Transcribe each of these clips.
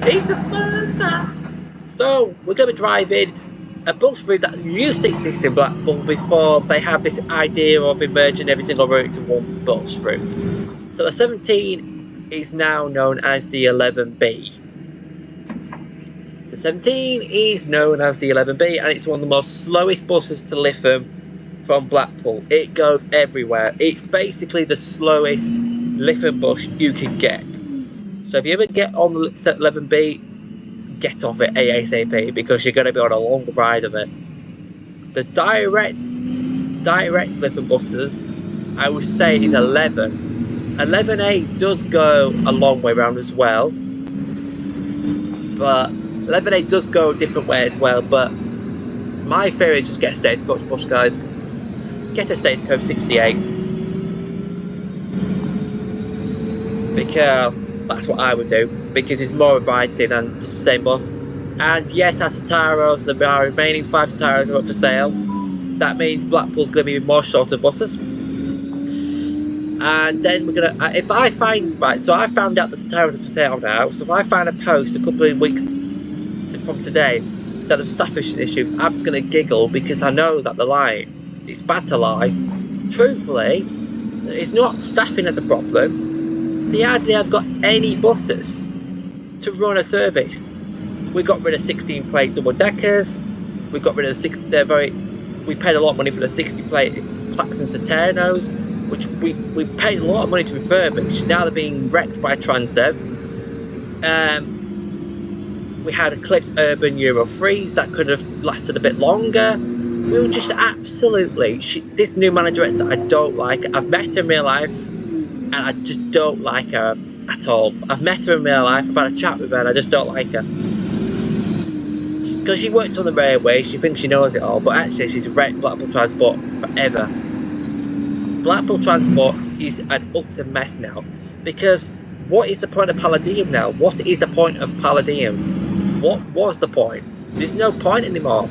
It's a fun time. So we're going to be driving a bus route that used to exist in Blackpool before they had this idea of merging every single route into one bus route. So the 17 is now known as the 11B. The 17 is known as the 11B, and it's one of the most slowest buses to Lytham from Blackpool. It goes everywhere. It's basically the slowest Lytham bus you can get. So if you ever get on the 11B, get off it ASAP because you're going to be on a long ride of it. The direct Lytham buses, I would say, is 11. 11A does go a long way around as well, but 11A does go a different way as well. But my theory is just get a Stagecoach bus, guys. Get a Stagecoach 68 because that's what I would do, because it's more variety than the same bus. And yes, as Sataros, there are remaining 5 Sataros are up for sale. That means Blackpool's going to be more shorter buses. And then we're going to, if I find, right, so I found out the Sataros are for sale now. So if I find a post a couple of weeks from today that there's staffing issues, I'm just going to giggle because I know that the line, it's bad to lie. Truthfully, it's not staffing as a problem. They hardly have got any buses to run a service. We got rid of 16-plate double-deckers. We got rid of we paid a lot of money for the 60-plate Plaxton Saturnos, which we paid a lot of money to refurbish. Now they're being wrecked by Transdev. We had Eclipse Urban Euro 3s that could have lasted a bit longer. We were just absolutely... this new manager, I don't like her. I've met her in real life, and I just don't like her at all. I've met her in real life, I've had a chat with her, and I just don't like her. Because she worked on the railway, she thinks she knows it all, but actually she's wrecked Blackpool Transport forever. Blackpool Transport is an utter mess now. Because what is the point of Palladium now? What is the point of Palladium? What was the point? There's no point anymore.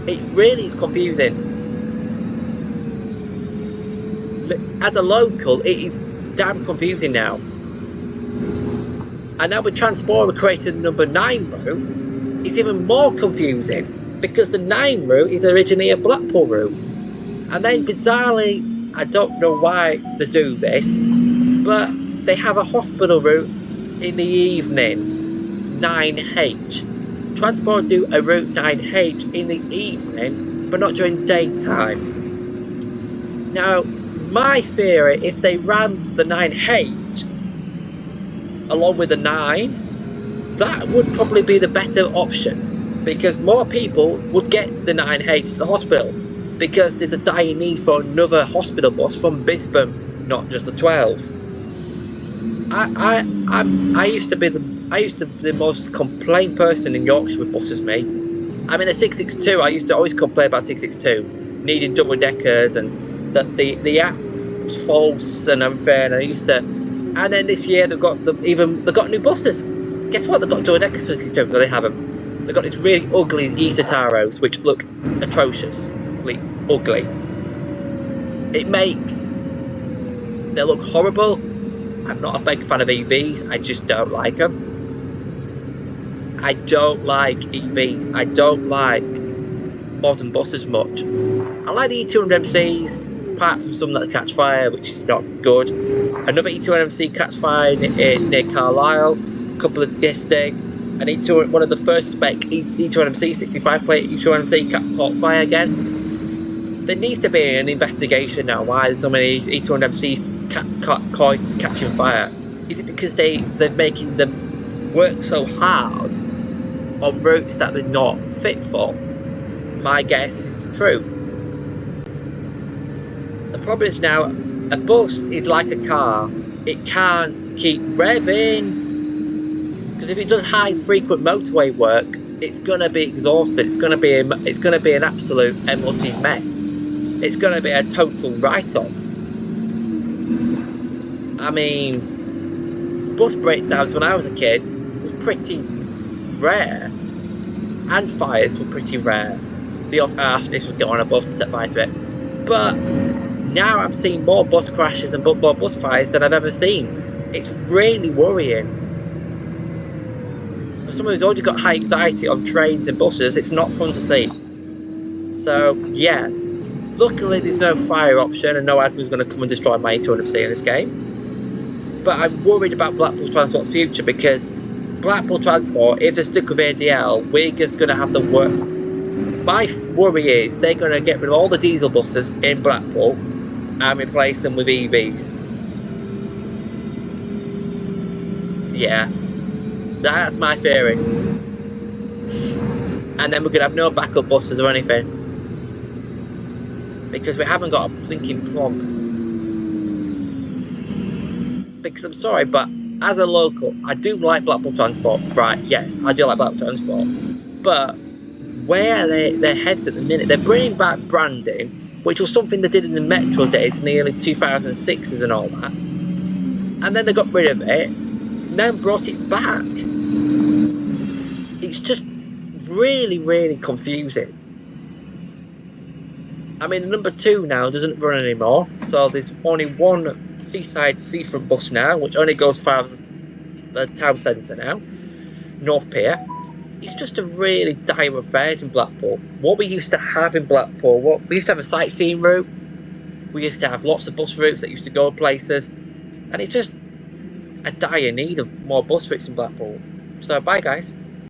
It really is confusing. As a local, it is damn confusing now. And now with Transport, we created the number 9 route. It's even more confusing because the 9 route is originally a Blackpool route. And then bizarrely, I don't know why they do this, but they have a hospital route in the evening, 9H. Transport do a route 9H in the evening, but not during daytime. Now, my theory, if they ran the 9H along with the 9, that would probably be the better option, because more people would get the 9H to the hospital, because there's a dire need for another hospital bus from Bispham, not just the 12. I used to be the most complained person in Yorkshire with buses, me. I mean, the 662, I used to always complain about 662 needing double deckers and that the app was false and unfair. And I used to, and then this year they've got new buses. Guess what? They've got double deckers for 662, but they haven't. They've got these really ugly E-Sataros which look atrociously ugly. They look horrible. I'm not a big fan of EVs. I just don't like them. I don't like EVs. I don't like modern buses much. I like the E200MCs, apart from some that catch fire, which is not good. Another E200MC catch fire near Carlisle. A couple of yesterday. One of the first spec E200MC 65 plate E200MC caught fire again. There needs to be an investigation now why there's so many E200MCs catching fire. Is it because they're making them work so hard on routes that they're not fit for? My guess is true. The problem is now, a bus is like a car. It can't keep revving, because if it does high frequent motorway work, it's gonna be exhausted. It's gonna be an absolute MOT mess. It's gonna be a total write-off. I mean, bus breakdowns when I was a kid was pretty rare, and fires were pretty rare. The odd arsonist would get on a bus and set fire to it. But now I'm seeing more bus crashes and more bus fires than I've ever seen. It's really worrying. someone who's already got high anxiety on trains and buses, it's not fun to see. So, yeah. Luckily, there's no fire option and no admin's going to come and destroy my 200% in this game. But I'm worried about Blackpool Transport's future because Blackpool Transport, if they stick with ADL, we're just going to have the work. My worry is they're going to get rid of all the diesel buses in Blackpool and replace them with EVs. Yeah, that's my theory. And then we're going to have no backup buses or anything. Because we haven't got a blinking plug. Because I'm sorry, but as a local, I do like Blackpool Transport. Right, yes, I do like Blackpool Transport. But where are their heads at the minute? They're bringing back branding, which was something they did in the Metro days in the early 2006s and all that. And then they got rid of it, and then brought it back. It's just really, really confusing. I mean, the number 2 now doesn't run anymore, so there's only one seaside seafront bus now, which only goes as far as the town centre now, North Pier. It's just a really dire affairs in Blackpool. What we used to have in Blackpool, we used to have a sightseeing route, we used to have lots of bus routes that used to go places, and it's just a dire need of more bus routes in Blackpool. So, bye guys.